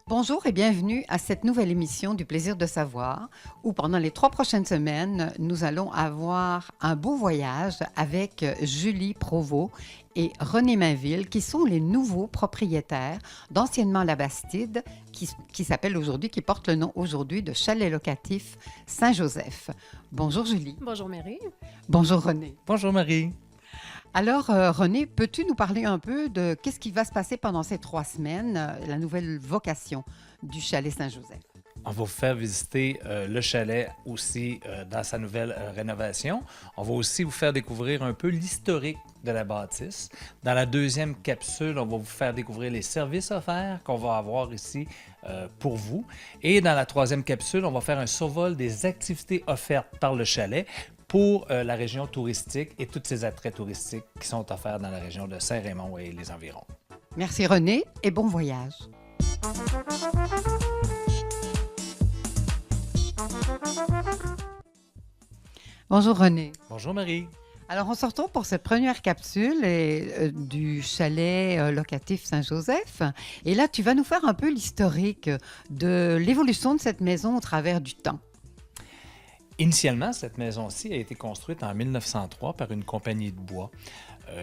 Bonjour et bienvenue à cette nouvelle émission du Plaisir de savoir, où pendant les 3 prochaines semaines, nous allons avoir un beau voyage avec Julie Provost et René Mainville, qui sont les nouveaux propriétaires d'anciennement La Bastide, qui s'appelle aujourd'hui, qui porte le nom aujourd'hui de Chalet locatif Saint-Joseph. Bonjour Julie. Bonjour Mary. Bonjour René. Bonjour Marie. Alors, René, peux-tu nous parler un peu de qu'est-ce qui va se passer pendant ces 3 semaines, la nouvelle vocation du Chalet Saint-Joseph? On va vous faire visiter le chalet aussi dans sa nouvelle rénovation. On va aussi vous faire découvrir un peu l'historique de la bâtisse. Dans la deuxième capsule, on va vous faire découvrir les services offerts qu'on va avoir ici pour vous. Et dans la troisième capsule, on va faire un survol des activités offertes par le chalet pour la région touristique et tous ces attraits touristiques qui sont offerts dans la région de Saint-Raymond et les environs. Merci René et bon voyage. Bonjour René. Bonjour Marie. Alors, on se retrouve pour cette première capsule du chalet locatif Saint-Joseph. Et là, tu vas nous faire un peu l'historique de l'évolution de cette maison au travers du temps. Initialement, cette maison-ci a été construite en 1903 par une compagnie de bois.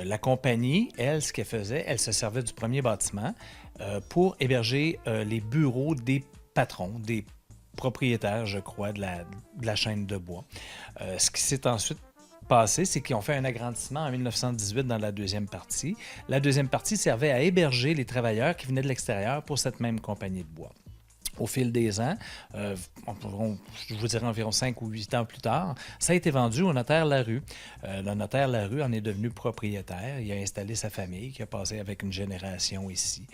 La compagnie, elle, ce qu'elle faisait, elle se servait du premier bâtiment pour héberger les bureaux des patrons, des propriétaires, je crois, de la chaîne de bois. Ce qui s'est ensuite passé, c'est qu'ils ont fait un agrandissement en 1918 dans la deuxième partie. La deuxième partie servait à héberger les travailleurs qui venaient de l'extérieur pour cette même compagnie de bois. Au fil des ans, je vous dirais environ 5 ou 8 ans plus tard, ça a été vendu au notaire Larue. Le notaire Larue en est devenu propriétaire. Il a installé sa famille qui a passé avec une génération ici.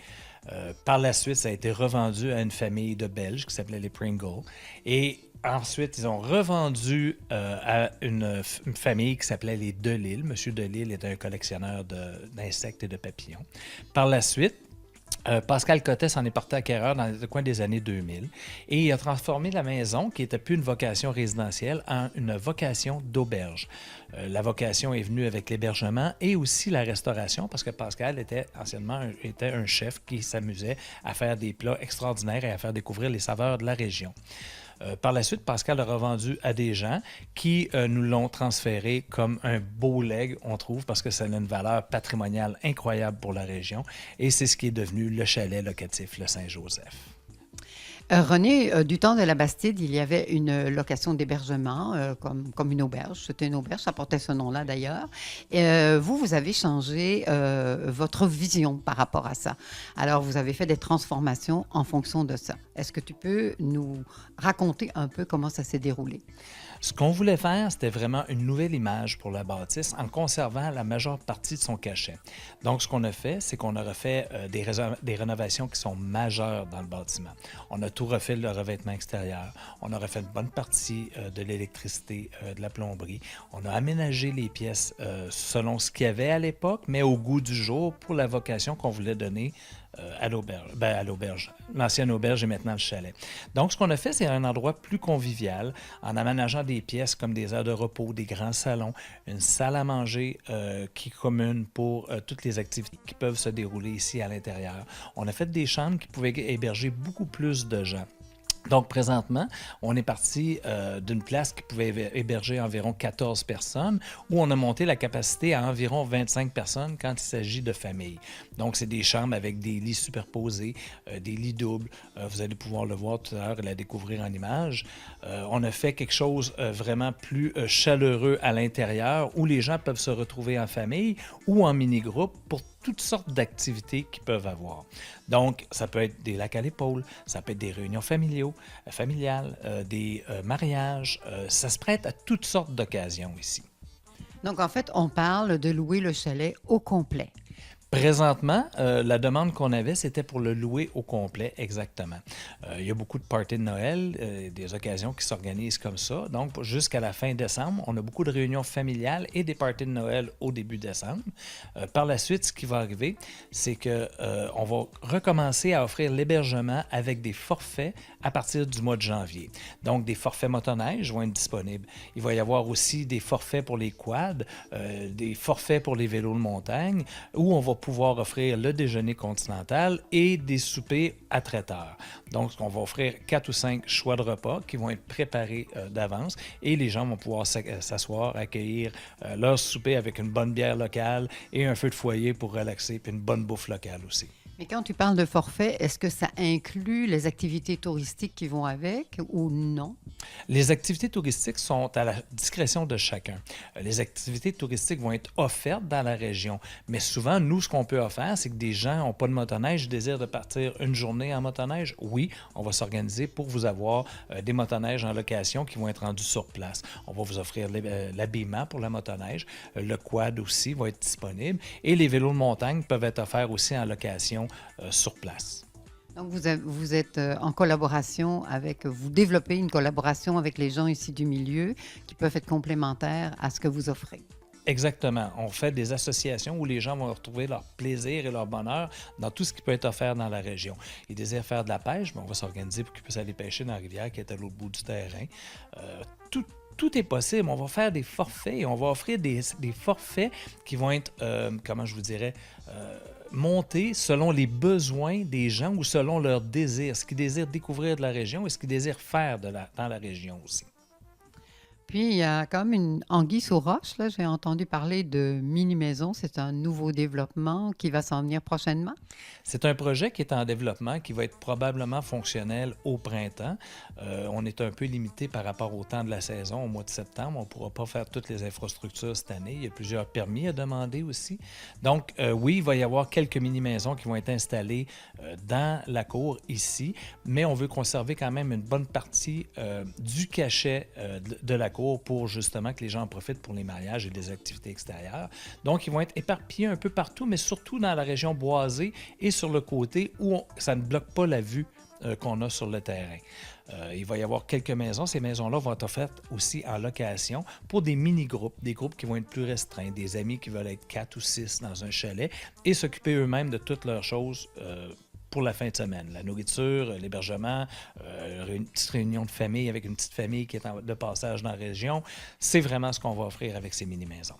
Par la suite, ça a été revendu à une famille de Belges qui s'appelait les Pringle. Et ensuite, ils ont revendu à une famille qui s'appelait les Delisle. Monsieur Delisle était un collectionneur d'insectes et de papillons. Par la suite, Pascal Cottet s'en est porté acquéreur dans le coin des années 2000 et il a transformé la maison, qui n'était plus une vocation résidentielle, en une vocation d'auberge. La vocation est venue avec l'hébergement et aussi la restauration parce que Pascal était anciennement un chef qui s'amusait à faire des plats extraordinaires et à faire découvrir les saveurs de la région. Par la suite, Pascal a revendu à des gens qui nous l'ont transféré comme un beau legs, on trouve, parce que ça a une valeur patrimoniale incroyable pour la région. Et c'est ce qui est devenu le chalet locatif, le Saint-Joseph. René, du temps de la Bastide, il y avait une location d'hébergement comme une auberge. C'était une auberge, ça portait ce nom-là d'ailleurs. Et, vous avez changé votre vision par rapport à ça. Alors, vous avez fait des transformations en fonction de ça. Est-ce que tu peux nous raconter un peu comment ça s'est déroulé? Ce qu'on voulait faire, c'était vraiment une nouvelle image pour la bâtisse en conservant la majeure partie de son cachet. Donc, ce qu'on a fait, c'est qu'on a refait des rénovations qui sont majeures dans le bâtiment. On a tout refait le revêtement extérieur. On a refait une bonne partie de l'électricité, de la plomberie. On a aménagé les pièces selon ce qu'il y avait à l'époque, mais au goût du jour pour la vocation qu'on voulait donner à l'auberge. L'ancienne auberge est maintenant le chalet. Donc, ce qu'on a fait, c'est un endroit plus convivial en aménageant des pièces comme des aires de repos, des grands salons, une salle à manger qui est commune pour toutes les activités qui peuvent se dérouler ici à l'intérieur. On a fait des chambres qui pouvaient héberger beaucoup plus de gens. Donc, présentement, on est parti d'une place qui pouvait héberger environ 14 personnes, où on a monté la capacité à environ 25 personnes quand il s'agit de familles. Donc, c'est des chambres avec des lits superposés, des lits doubles. Vous allez pouvoir le voir tout à l'heure et la découvrir en image. On a fait quelque chose vraiment plus chaleureux à l'intérieur, où les gens peuvent se retrouver en famille ou en mini-groupe pour toutes sortes d'activités qu'ils peuvent avoir. Donc, ça peut être des lacs à l'épaule, ça peut être des réunions familiales, des mariages. Ça se prête à toutes sortes d'occasions ici. Donc, en fait, on parle de louer le chalet au complet. Présentement, la demande qu'on avait, c'était pour le louer au complet, exactement. Il y a beaucoup de parties de Noël, des occasions qui s'organisent comme ça. Donc, jusqu'à la fin décembre, on a beaucoup de réunions familiales et des parties de Noël au début décembre. Par la suite, ce qui va arriver, c'est qu'on va recommencer à offrir l'hébergement avec des forfaits à partir du mois de janvier. Donc, des forfaits motoneige vont être disponibles. Il va y avoir aussi des forfaits pour les quads, des forfaits pour les vélos de montagne, où on va pouvoir offrir le déjeuner continental et des soupers à traiteur. Donc, on va offrir 4 ou 5 choix de repas qui vont être préparés d'avance et les gens vont pouvoir s'asseoir, accueillir leur souper avec une bonne bière locale et un feu de foyer pour relaxer, puis une bonne bouffe locale aussi. Mais quand tu parles de forfait, est-ce que ça inclut les activités touristiques qui vont avec ou non? Les activités touristiques sont à la discrétion de chacun. Les activités touristiques vont être offertes dans la région, mais souvent, nous, ce qu'on peut offrir, c'est que des gens n'ont pas de motoneige, désirent de partir une journée en motoneige. Oui, on va s'organiser pour vous avoir des motoneiges en location qui vont être rendus sur place. On va vous offrir l'habillement pour la motoneige, le quad aussi va être disponible et les vélos de montagne peuvent être offerts aussi en location sur place. Donc, vous êtes en collaboration avec, vous développez une collaboration avec les gens ici du milieu qui peuvent être complémentaires à ce que vous offrez. Exactement. On fait des associations où les gens vont retrouver leur plaisir et leur bonheur dans tout ce qui peut être offert dans la région. Ils désirent faire de la pêche, mais on va s'organiser pour qu'ils puissent aller pêcher dans la rivière qui est à l'autre bout du terrain. Tout est possible. On va faire des forfaits et on va offrir des forfaits qui vont être, comment je vous dirais, montés selon les besoins des gens ou selon leurs désirs, ce qu'ils désirent découvrir de la région et ce qu'ils désirent faire dans la région aussi. Puis, il y a comme une anguille sous roche, là. J'ai entendu parler de mini-maison. C'est un nouveau développement qui va s'en venir prochainement. C'est un projet qui est en développement, qui va être probablement fonctionnel au printemps. On est un peu limité par rapport au temps de la saison, au mois de septembre. On ne pourra pas faire toutes les infrastructures cette année. Il y a plusieurs permis à demander aussi. Donc, oui, il va y avoir quelques mini-maisons qui vont être installées dans la cour ici, mais on veut conserver quand même une bonne partie du cachet de la cour pour justement que les gens en profitent pour les mariages et les activités extérieures. Donc, ils vont être éparpillés un peu partout, mais surtout dans la région boisée et sur le côté où ça ne bloque pas la vue qu'on a sur le terrain. Il va y avoir quelques maisons. Ces maisons-là vont être offertes aussi en location pour des mini-groupes, des groupes qui vont être plus restreints, des amis qui veulent être 4 ou 6 dans un chalet et s'occuper eux-mêmes de toutes leurs choses pour la fin de semaine. La nourriture, l'hébergement, une petite réunion de famille avec une petite famille qui est de passage dans la région. C'est vraiment ce qu'on va offrir avec ces mini-maisons.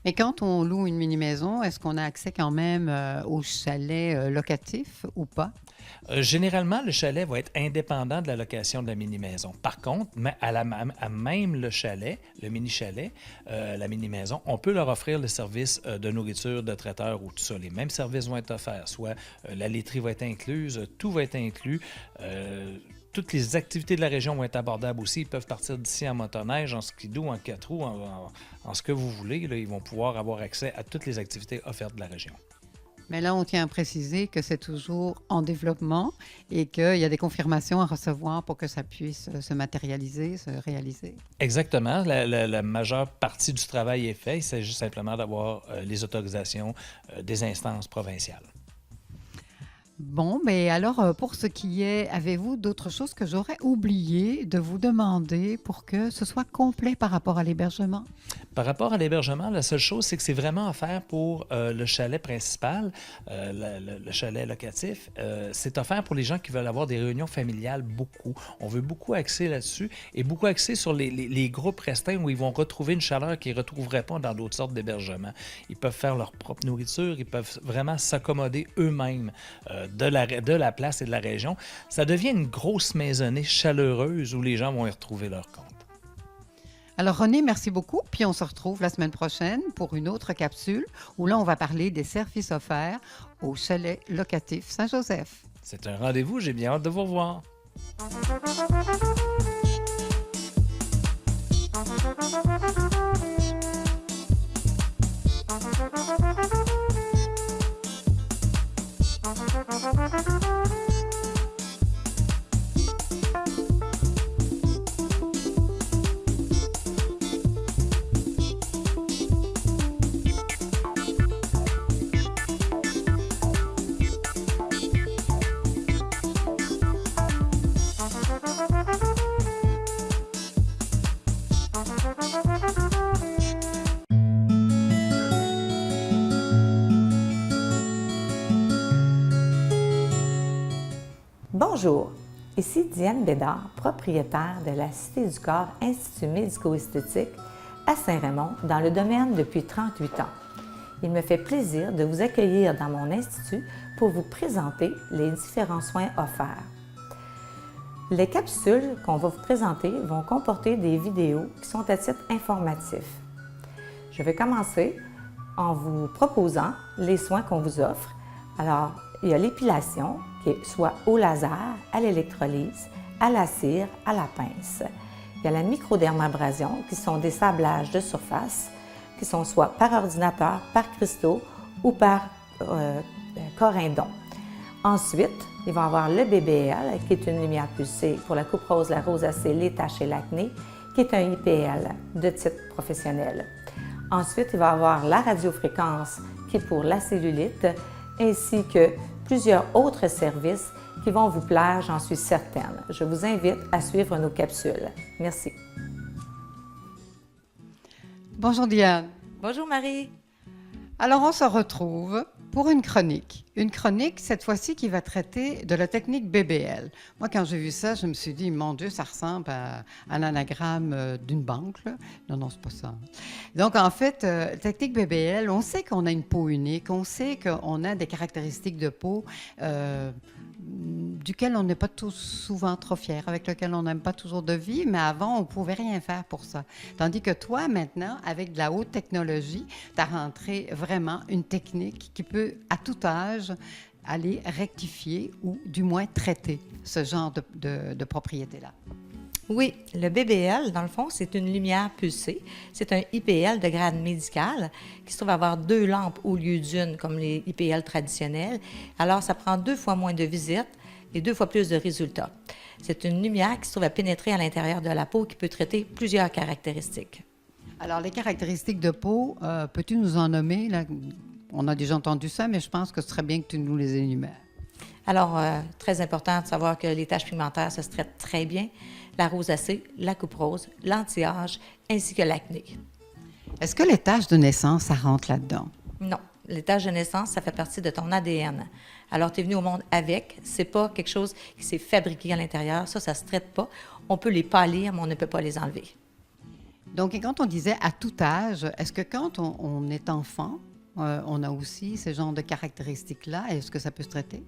Mais quand on loue une mini-maison, est-ce qu'on a accès quand même au chalet locatif ou pas? Généralement, le chalet va être indépendant de la location de la mini-maison. Par contre, à même le chalet, le mini-chalet, la mini-maison, on peut leur offrir le service de nourriture, de traiteur ou tout ça. Les mêmes services vont être offerts. Soit la laiterie va être incluse, tout va être inclus. Toutes les activités de la région vont être abordables aussi. Ils peuvent partir d'ici en motoneige, en skidoo, en 4 roues, en ce que vous voulez. Là, ils vont pouvoir avoir accès à toutes les activités offertes de la région. Mais là, on tient à préciser que c'est toujours en développement et qu'il y a des confirmations à recevoir pour que ça puisse se matérialiser, se réaliser. Exactement. La majeure partie du travail est faite. Il s'agit simplement d'avoir les autorisations des instances provinciales. Bon, mais alors, pour ce qui est, avez-vous d'autres choses que j'aurais oublié de vous demander pour que ce soit complet par rapport à l'hébergement? Par rapport à l'hébergement, la seule chose, c'est que c'est vraiment offert pour le chalet principal, le chalet locatif. C'est offert pour les gens qui veulent avoir des réunions familiales beaucoup. On veut beaucoup axer là-dessus et beaucoup axer sur les groupes restreints où ils vont retrouver une chaleur qu'ils ne retrouveraient pas dans d'autres sortes d'hébergements. Ils peuvent faire leur propre nourriture, ils peuvent vraiment s'accommoder eux-mêmes de la place et de la région. Ça devient une grosse maisonnée chaleureuse où les gens vont y retrouver leur compte. Alors René, merci beaucoup. Puis on se retrouve la semaine prochaine pour une autre capsule où là, on va parler des services offerts au chalet locatif Saint-Joseph. C'est un rendez-vous, j'ai bien hâte de vous revoir. Bonjour, ici Diane Bédard, propriétaire de la Cité du Corps Institut médico-esthétique à Saint-Raymond dans le domaine depuis 38 ans. Il me fait plaisir de vous accueillir dans mon institut pour vous présenter les différents soins offerts. Les capsules qu'on va vous présenter vont comporter des vidéos qui sont à titre informatif. Je vais commencer en vous proposant les soins qu'on vous offre. Alors, il y a l'épilation, qui est soit au laser, à l'électrolyse, à la cire, à la pince. Il y a la microdermabrasion, qui sont des sablages de surface, qui sont soit par ordinateur, par cristaux ou par corindon. Ensuite, il va y avoir le BBL, qui est une lumière pulsée pour la coupe rose, la rosacée, les taches et l'acné, qui est un IPL de type professionnel. Ensuite, il va y avoir la radiofréquence, qui est pour la cellulite, ainsi que plusieurs autres services qui vont vous plaire, j'en suis certaine. Je vous invite à suivre nos capsules. Merci. Bonjour Diane. Bonjour Marie. Alors, on se retrouve pour une chronique. Une chronique, cette fois-ci, qui va traiter de la technique BBL. Moi, quand j'ai vu ça, je me suis dit, mon Dieu, ça ressemble à un anagramme d'une banque, là. Non, non, c'est pas ça. Donc, en fait, technique BBL, on sait qu'on a une peau unique, on sait qu'on a des caractéristiques de peau duquel on n'est pas tous souvent trop fiers, avec lequel on n'aime pas toujours de vie, mais avant, on ne pouvait rien faire pour ça. Tandis que toi, maintenant, avec de la haute technologie, tu as rentré vraiment une technique qui peut, à tout âge, aller rectifier ou du moins traiter ce genre de propriété-là. Oui, le BBL, dans le fond, c'est une lumière pulsée. C'est un IPL de grade médical qui se trouve avoir 2 lampes au lieu d'une, comme les IPL traditionnels. Alors, ça prend 2 fois moins de visites et 2 fois plus de résultats. C'est une lumière qui se trouve à pénétrer à l'intérieur de la peau qui peut traiter plusieurs caractéristiques. Alors, les caractéristiques de peau, peux-tu nous en nommer? Là? On a déjà entendu ça, mais je pense que ce serait bien que tu nous les énumères. Alors, très important de savoir que les taches pigmentaires, ça se traite très bien. La rosacée, la coupe rose, l'anti-âge, ainsi que l'acné. Est-ce que les taches de naissance, ça rentre là-dedans? Non. Les taches de naissance, ça fait partie de ton ADN. Alors, tu es venu au monde avec. C'est pas quelque chose qui s'est fabriqué à l'intérieur. Ça se traite pas. On peut les pâlir, mais on ne peut pas les enlever. Donc, et quand on disait à tout âge, est-ce que quand on est enfant, on a aussi ce genre de caractéristiques-là? Est-ce que ça peut se traiter?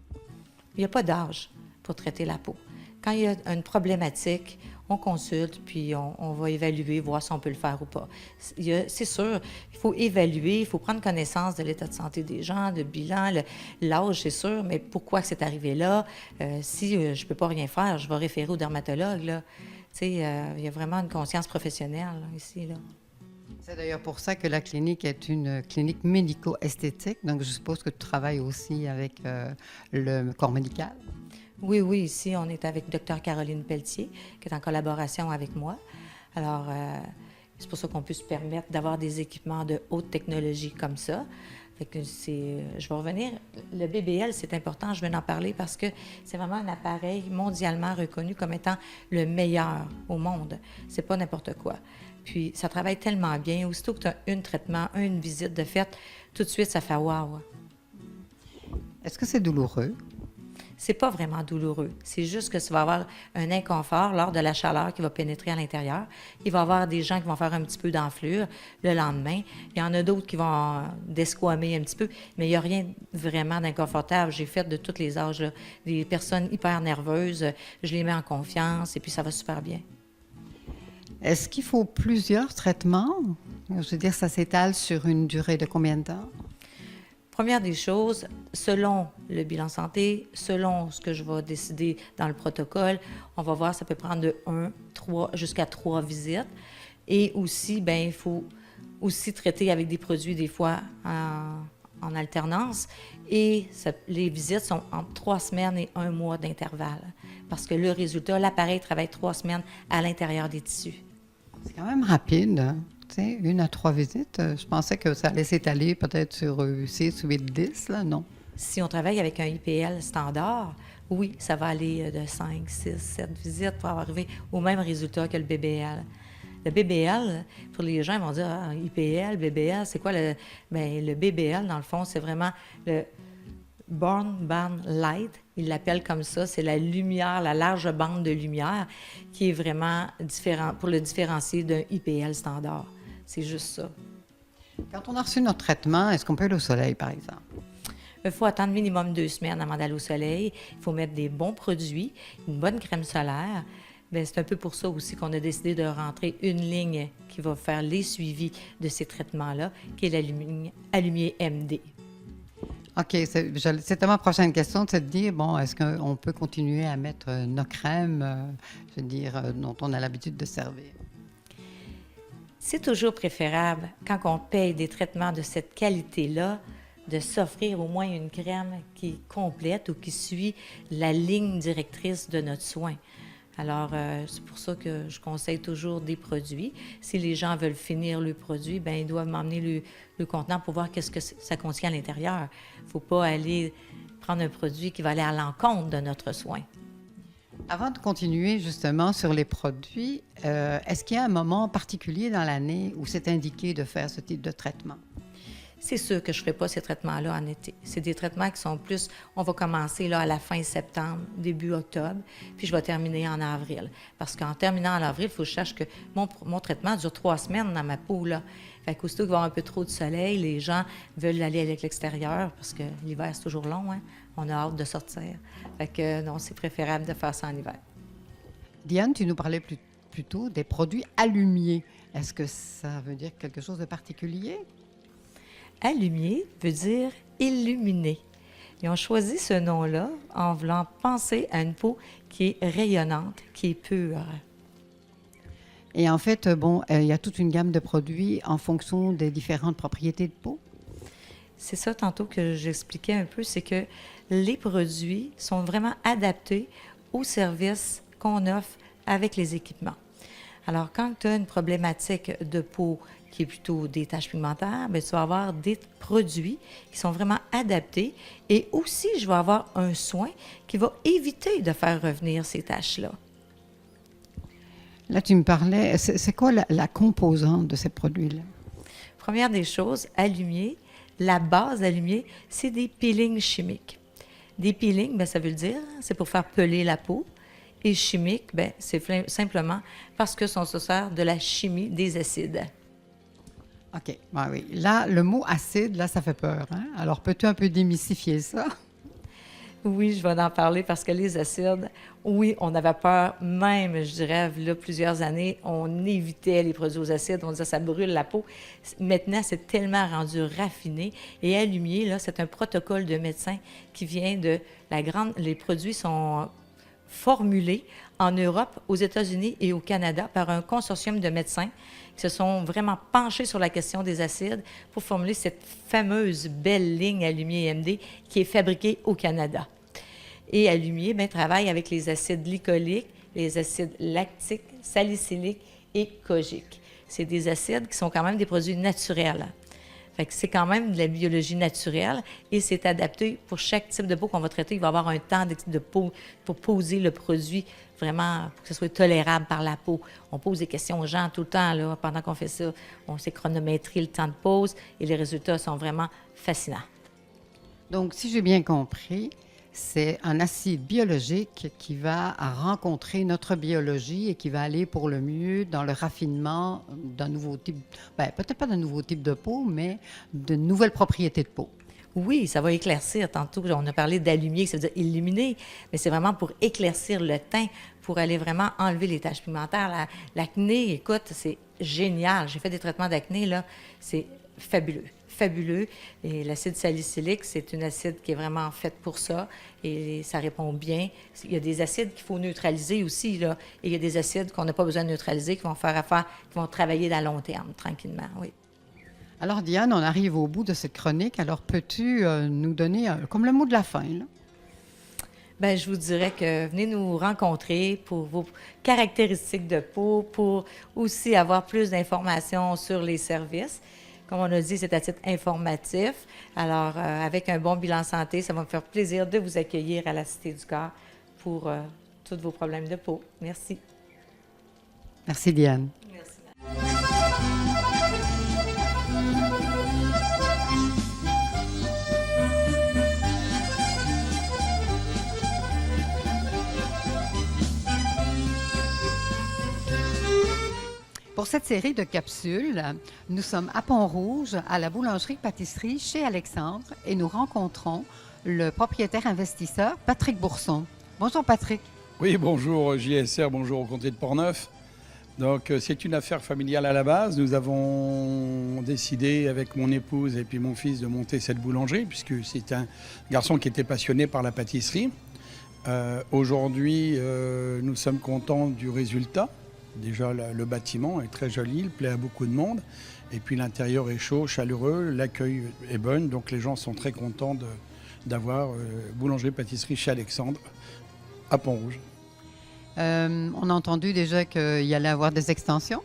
Il n'y a pas d'âge pour traiter la peau. Quand il y a une problématique, on consulte, puis on va évaluer, voir si on peut le faire ou pas. C'est sûr, il faut évaluer, il faut prendre connaissance de l'état de santé des gens, le bilan, l'âge, c'est sûr, mais pourquoi c'est arrivé là? Si je ne peux pas rien faire, je vais référer au dermatologue, là. Tu sais, il y a vraiment une conscience professionnelle là, ici, là. C'est d'ailleurs pour ça que la clinique est une clinique médico-esthétique. Donc, je suppose que tu travailles aussi avec le corps médical. Oui, oui, ici, on est avec Dr Caroline Pelletier, qui est en collaboration avec moi. Alors, c'est pour ça qu'on peut se permettre d'avoir des équipements de haute technologie comme ça. Fait que je vais revenir. Le BBL, c'est important, je vais en parler parce que c'est vraiment un appareil mondialement reconnu comme étant le meilleur au monde. C'est pas n'importe quoi. Puis, ça travaille tellement bien. Aussitôt que tu as un traitement, une visite de fait, tout de suite, ça fait « wow ». Est-ce que c'est douloureux? C'est pas vraiment douloureux. C'est juste que ça va avoir un inconfort lors de la chaleur qui va pénétrer à l'intérieur. Il va y avoir des gens qui vont faire un petit peu d'enflure le lendemain. Il y en a d'autres qui vont desquamer un petit peu, mais il n'y a rien vraiment d'inconfortable. J'ai fait de tous les âges, là. Des personnes hyper nerveuses, je les mets en confiance et puis ça va super bien. Est-ce qu'il faut plusieurs traitements? Je veux dire, ça s'étale sur une durée de combien de temps? Première des choses, selon le bilan santé, selon ce que je vais décider dans le protocole, on va voir, ça peut prendre de 1, 3, jusqu'à 3 visites. Et aussi, bien, il faut aussi traiter avec des produits, des fois, en alternance. Et les visites sont entre 3 semaines et 1 mois d'intervalle. Parce que le résultat, l'appareil travaille 3 semaines à l'intérieur des tissus. C'est quand même rapide, hein? Tu sais, 1 à 3 visites. Je pensais que ça allait s'étaler peut-être sur 6, 8, 10, là, non? Si on travaille avec un IPL standard, oui, ça va aller de 5, 6, 7 visites pour arriver au même résultat que le BBL. Le BBL, pour les gens, ils vont dire ah, IPL, BBL, c'est quoi le... Bien, le BBL, dans le fond, c'est vraiment le Born Band Light. Ils l'appellent comme ça. C'est la lumière, la large bande de lumière qui est vraiment différent pour le différencier d'un IPL standard. C'est juste ça. Quand on a reçu notre traitement, est-ce qu'on peut aller au soleil, par exemple? Il faut attendre minimum 2 semaines avant d'aller au soleil. Il faut mettre des bons produits, une bonne crème solaire. Bien, c'est un peu pour ça aussi qu'on a décidé de rentrer une ligne qui va faire les suivis de ces traitements-là, qui est la ligne Allumier MD. OK, c'était ma prochaine question, c'est de dire, bon, est-ce qu'on peut continuer à mettre nos crèmes, je veux dire, dont on a l'habitude de servir? C'est toujours préférable, quand on paye des traitements de cette qualité-là, de s'offrir au moins une crème qui est complète ou qui suit la ligne directrice de notre soin. Alors, c'est pour ça que je conseille toujours des produits. Si les gens veulent finir le produit, bien, ils doivent m'emmener le contenant pour voir qu'est-ce que ça contient à l'intérieur. Il ne faut pas aller prendre un produit qui va aller à l'encontre de notre soin. Avant de continuer justement sur les produits, est-ce qu'il y a un moment particulier dans l'année où c'est indiqué de faire ce type de traitement? C'est sûr que je ne ferai pas ces traitements-là en été. C'est des traitements qui sont plus, on va commencer là à la fin septembre, début octobre, puis je vais terminer en avril. Parce qu'en terminant en avril, il faut que je sache que mon traitement dure 3 semaines dans ma peau, là. Fait qu'aussitôt qu'il va y avoir un peu trop de soleil, les gens veulent aller avec l'extérieur, parce que l'hiver, c'est toujours long, hein? On a hâte de sortir. Fait que non, c'est préférable de faire ça en hiver. Diane, tu nous parlais plus tôt des produits allumiers. Est-ce que ça veut dire quelque chose de particulier? Allumier veut dire illuminer. Ils ont choisi ce nom-là en voulant penser à une peau qui est rayonnante, qui est pure. Et en fait, bon, il y a toute une gamme de produits en fonction des différentes propriétés de peau. C'est ça tantôt que j'expliquais un peu, c'est que les produits sont vraiment adaptés aux services qu'on offre avec les équipements. Alors, quand tu as une problématique de peau qui est plutôt des taches pigmentaires, bien, tu vas avoir des produits qui sont vraiment adaptés et aussi, je vais avoir un soin qui va éviter de faire revenir ces taches-là. Là, tu me parlais, c'est quoi la composante de ces produits-là? Première des choses, Allumier, la base Allumier, c'est des peelings chimiques. Des peelings, bien, ça veut dire, c'est pour faire peler la peau. Et chimique, bien, c'est simplement parce que on se sert de la chimie des acides. OK. Ben oui. Là, le mot acide, là, ça fait peur. Hein? Alors, peux-tu un peu démystifier ça? Oui, je vais en parler parce que les acides, oui, on avait peur, même, je dirais, là, plusieurs années, on évitait les produits aux acides, on disait ça brûle la peau. Maintenant, c'est tellement rendu raffiné. Et Allumier, là, c'est un protocole de médecin qui vient de les produits sont formulés en Europe, aux États-Unis et au Canada par un consortium de médecins qui se sont vraiment penchés sur la question des acides pour formuler cette fameuse belle ligne Allumier MD qui est fabriquée au Canada. Et Allumier travaille avec les acides glycoliques, les acides lactiques, salicyliques et kojiques. C'est des acides qui sont quand même des produits naturels. Fait que c'est quand même de la biologie naturelle et c'est adapté pour chaque type de peau qu'on va traiter. Il va y avoir un temps de peau pour poser le produit vraiment pour que ce soit tolérable par la peau. On pose des questions aux gens tout le temps là, pendant qu'on fait ça. On sait chronométrer le temps de pause et les résultats sont vraiment fascinants. Donc, si j'ai bien compris, c'est un acide biologique qui va rencontrer notre biologie et qui va aller pour le mieux dans le raffinement d'un nouveau type, bien, peut-être pas d'un nouveau type de peau, mais de nouvelles propriétés de peau. Oui, ça va éclaircir. Tantôt, on a parlé d'allumier, ça veut dire illuminer, mais c'est vraiment pour éclaircir le teint, pour aller vraiment enlever les taches pigmentaires. L'acné, écoute, c'est génial. J'ai fait des traitements d'acné, là, c'est fabuleux. Fabuleux. Et l'acide salicylique, c'est une acide qui est vraiment faite pour ça et ça répond bien. Il y a des acides qu'il faut neutraliser aussi, là, et il y a des acides qu'on n'a pas besoin de neutraliser, qui vont faire affaire, qui vont travailler à long terme, tranquillement, oui. Alors, Diane, on arrive au bout de cette chronique. Alors, peux-tu nous donner comme le mot de la fin, là? Bien, je vous dirais que venez nous rencontrer pour vos caractéristiques de peau, pour aussi avoir plus d'informations sur les services. Comme on a dit, c'est à titre informatif. Alors, avec un bon bilan santé, ça va me faire plaisir de vous accueillir à la Cité du Corps pour tous vos problèmes de peau. Merci. Merci, Diane. Merci. Pour cette série de capsules, nous sommes à Pont-Rouge, à la boulangerie-pâtisserie chez Alexandre et nous rencontrons le propriétaire investisseur Patrick Bourson. Bonjour Patrick. Oui, bonjour JSR, bonjour au comté de Portneuf. Donc c'est une affaire familiale à la base. Nous avons décidé avec mon épouse et puis mon fils de monter cette boulangerie puisque c'est un garçon qui était passionné par la pâtisserie. Aujourd'hui, nous sommes contents du résultat. Déjà, le bâtiment est très joli, il plaît à beaucoup de monde. Et puis l'intérieur est chaud, chaleureux, l'accueil est bon. Donc les gens sont très contents d'avoir boulangerie-pâtisserie chez Alexandre à Pont-Rouge. On a entendu déjà qu'il y allait avoir des extensions.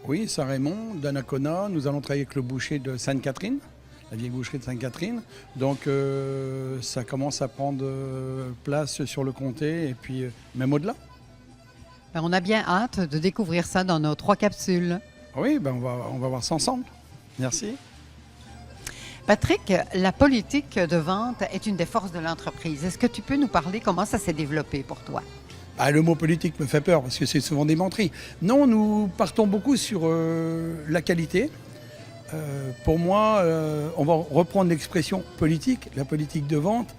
Oui, Saint-Raymond, Donnacona. Nous allons travailler avec le boucher de Sainte-Catherine, la vieille boucherie de Sainte-Catherine. Donc ça commence à prendre place sur le comté et puis même au-delà. On a bien hâte de découvrir ça dans nos 3 capsules. Oui, on va voir ça ensemble. Merci. Patrick, la politique de vente est une des forces de l'entreprise. Est-ce que tu peux nous parler comment ça s'est développé pour toi? Le mot politique me fait peur parce que c'est souvent des menteries. Non, nous partons beaucoup sur la qualité. Pour moi, on va reprendre l'expression politique. La politique de vente,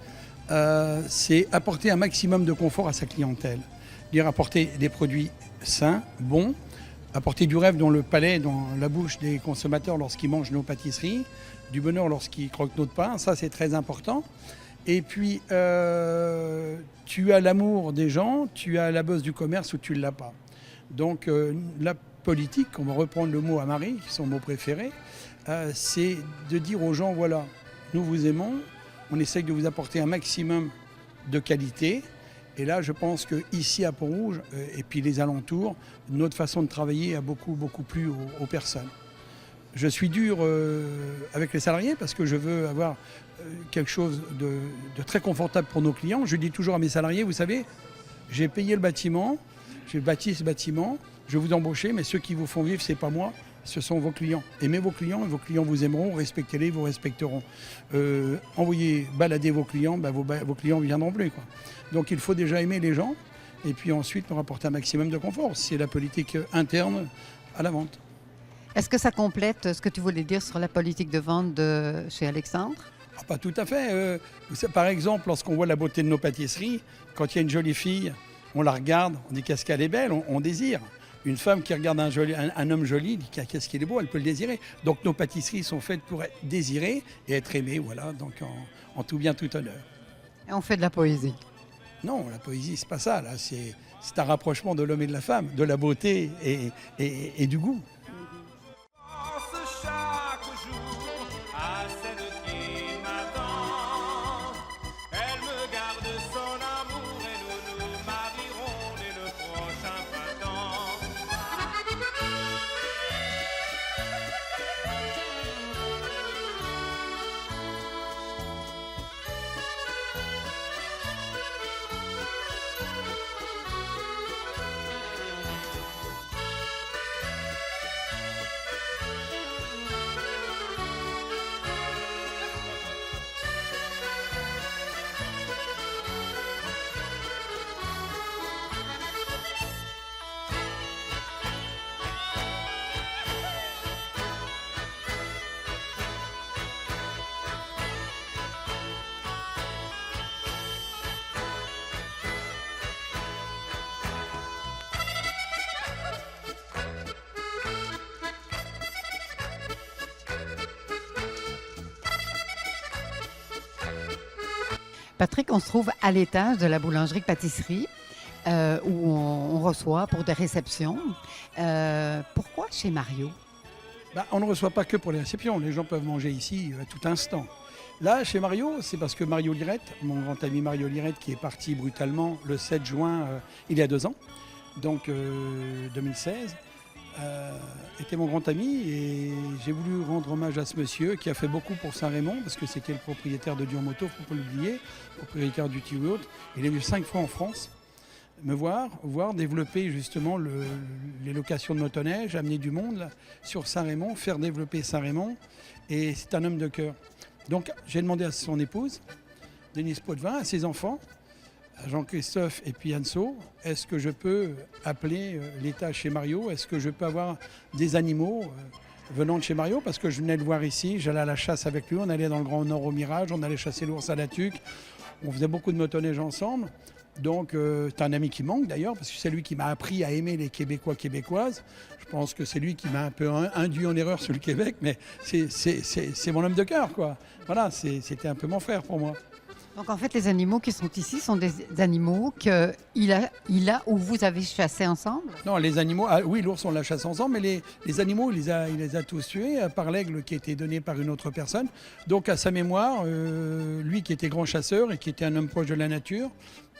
c'est apporter un maximum de confort à sa clientèle. Dire apporter des produits sains, bons, apporter du rêve dans le palais, dans la bouche des consommateurs lorsqu'ils mangent nos pâtisseries, du bonheur lorsqu'ils croquent notre pain, ça c'est très important. Et puis, tu as l'amour des gens, tu as la bosse du commerce ou tu ne l'as pas. Donc, la politique, on va reprendre le mot à Marie, qui est son mot préféré, c'est de dire aux gens, voilà, nous vous aimons, on essaye de vous apporter un maximum de qualité. Et là, je pense qu'ici à Pont-Rouge, et puis les alentours, notre façon de travailler a beaucoup plu aux personnes. Je suis dur avec les salariés parce que je veux avoir quelque chose de très confortable pour nos clients. Je dis toujours à mes salariés, vous savez, j'ai payé le bâtiment, j'ai bâti ce bâtiment, je vais vous embaucher, mais ceux qui vous font vivre, ce n'est pas moi, ce sont vos clients. Aimez vos clients et vos clients vous aimeront, respectez-les, vous respecteront. Envoyez balader vos clients, vos clients ne viendront plus, quoi. Donc il faut déjà aimer les gens et puis ensuite leur apporter un maximum de confort. C'est la politique interne à la vente. Est-ce que ça complète ce que tu voulais dire sur la politique de vente de chez Alexandre? Pas tout à fait. Par exemple, lorsqu'on voit la beauté de nos pâtisseries, quand il y a une jolie fille, on la regarde, on dit qu'est-ce qu'elle est belle, on désire. Une femme qui regarde un homme joli dit qu'est-ce qu'il est beau, elle peut le désirer. Donc nos pâtisseries sont faites pour être désirées et être aimées, voilà, donc en tout bien, tout honneur. Et on fait de la poésie. Non, la poésie, c'est pas ça. Là, c'est un rapprochement de l'homme et de la femme, de la beauté et du goût. Chaque jour à celle qui m'attend, elle me garde son amour et nous nous marierons dès le prochain printemps. Patrick, on se trouve à l'étage de la boulangerie-pâtisserie où on reçoit pour des réceptions. Pourquoi chez Mario? On ne reçoit pas que pour les réceptions, les gens peuvent manger ici à tout instant. Là, chez Mario, c'est parce que Mario Lirette, mon grand ami Mario Lirette, qui est parti brutalement le 7 juin, il y a 2 ans, donc 2016, était mon grand ami et j'ai voulu rendre hommage à ce monsieur qui a fait beaucoup pour Saint-Raymond parce que c'était le propriétaire de Dion Moto, il ne faut pas l'oublier, propriétaire du T-Road. Il est venu 5 fois en France me voir développer justement les locations de motoneige, amener du monde là, sur Saint-Raymond, faire développer Saint-Raymond, et c'est un homme de cœur. Donc j'ai demandé à son épouse, Denise Potvin, à ses enfants, à Jean-Christophe et puis Anso, est-ce que je peux appeler l'État chez Mario? Est-ce que je peux avoir des animaux venant de chez Mario? Parce que je venais le voir ici, j'allais à la chasse avec lui, on allait dans le Grand Nord au Mirage, on allait chasser l'ours à la tuque, on faisait beaucoup de motoneige ensemble. Donc, c'est un ami qui manque d'ailleurs, parce que c'est lui qui m'a appris à aimer les Québécois, Québécoises. Je pense que c'est lui qui m'a un peu induit en erreur sur le Québec, mais c'est mon homme de cœur, quoi. Voilà, c'était un peu mon frère pour moi. Donc en fait, les animaux qui sont ici sont des animaux qu'il a ou vous avez chassés ensemble? Non, les animaux, ah, oui, l'ours, on l'a chassé ensemble, mais les animaux, il les a tous tués par l'aigle qui a été donné par une autre personne. Donc à sa mémoire, lui qui était grand chasseur et qui était un homme proche de la nature,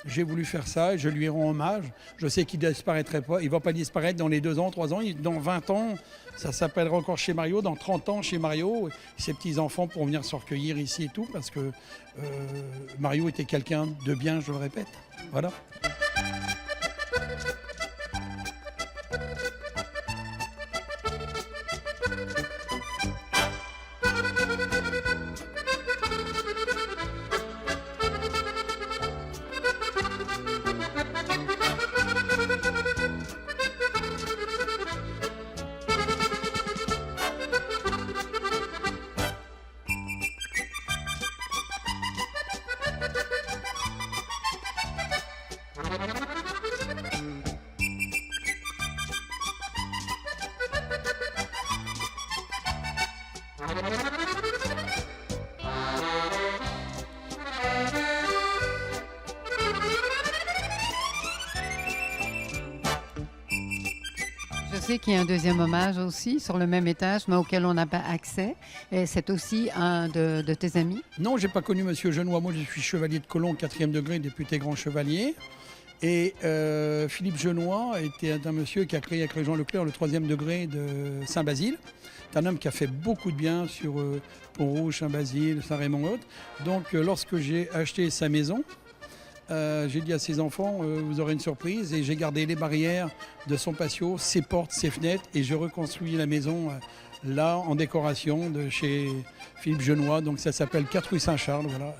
j'ai voulu faire ça et je lui rends hommage. Je sais qu'il ne disparaîtrait pas, il ne va pas disparaître dans les 2 ans, 3 ans, dans 20 ans, ça s'appellera encore chez Mario, dans 30 ans chez Mario. Ses petits-enfants pourront venir se recueillir ici et tout, parce que Mario était quelqu'un de bien, je le répète. Voilà. Je sais qu'il y a un deuxième hommage aussi sur le même étage, mais auquel on n'a pas accès. Et c'est aussi un de tes amis? Non, je n'ai pas connu Monsieur Genois. Moi, je suis chevalier de Colomb, 4e degré, député grand chevalier. Et Philippe Genois était un monsieur qui a créé avec Régent Leclerc le 3e degré de Saint-Basile. C'est un homme qui a fait beaucoup de bien sur Pont-Rouge, Saint-Basile, Saint-Raymond-Haute. Donc, lorsque j'ai acheté sa maison, j'ai dit à ses enfants, vous aurez une surprise. Et j'ai gardé les barrières de son patio, ses portes, ses fenêtres. Et je reconstruis la maison là, en décoration de chez Philippe Genois. Donc, ça s'appelle 4 rue Saint-Charles. Voilà.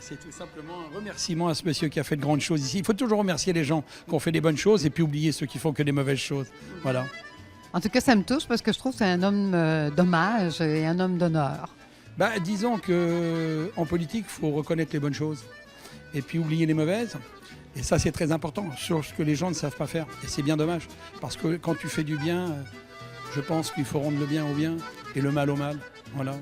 C'est tout simplement un remerciement à ce monsieur qui a fait de grandes choses ici. Il faut toujours remercier les gens qui ont fait des bonnes choses et puis oublier ceux qui font que des mauvaises choses. Voilà. En tout cas, ça me touche parce que je trouve que c'est un homme d'hommage et un homme d'honneur. Disons qu'en politique, il faut reconnaître les bonnes choses et puis oublier les mauvaises. Et ça, c'est très important, sur ce que les gens ne savent pas faire. Et c'est bien dommage, parce que quand tu fais du bien, je pense qu'il faut rendre le bien au bien et le mal au mal. Voilà.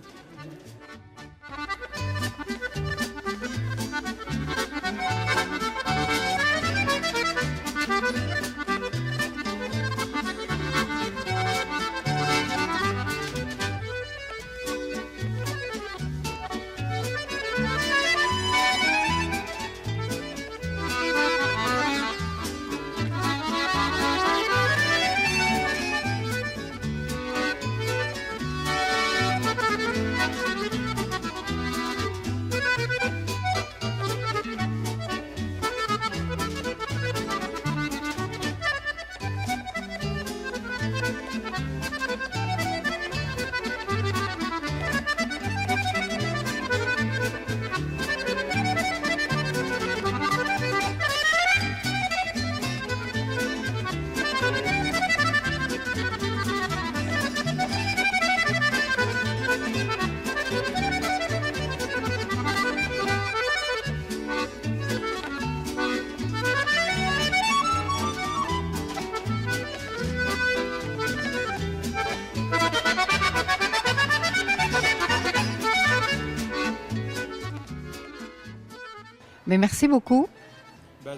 Mais merci beaucoup.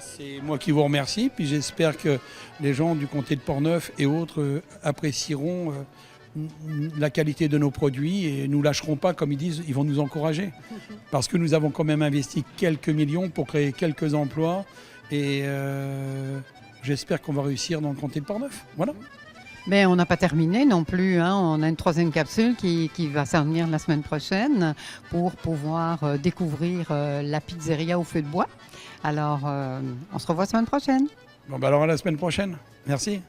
C'est moi qui vous remercie, puis j'espère que les gens du comté de Portneuf et autres apprécieront la qualité de nos produits et nous lâcheront pas, comme ils disent, ils vont nous encourager. Parce que nous avons quand même investi quelques millions pour créer quelques emplois et j'espère qu'on va réussir dans le comté de Portneuf. Voilà. Mais on n'a pas terminé non plus, hein. On a une 3e capsule qui va s'en venir la semaine prochaine pour pouvoir découvrir la pizzeria au feu de bois. Alors, on se revoit la semaine prochaine. Bon, alors à la semaine prochaine. Merci.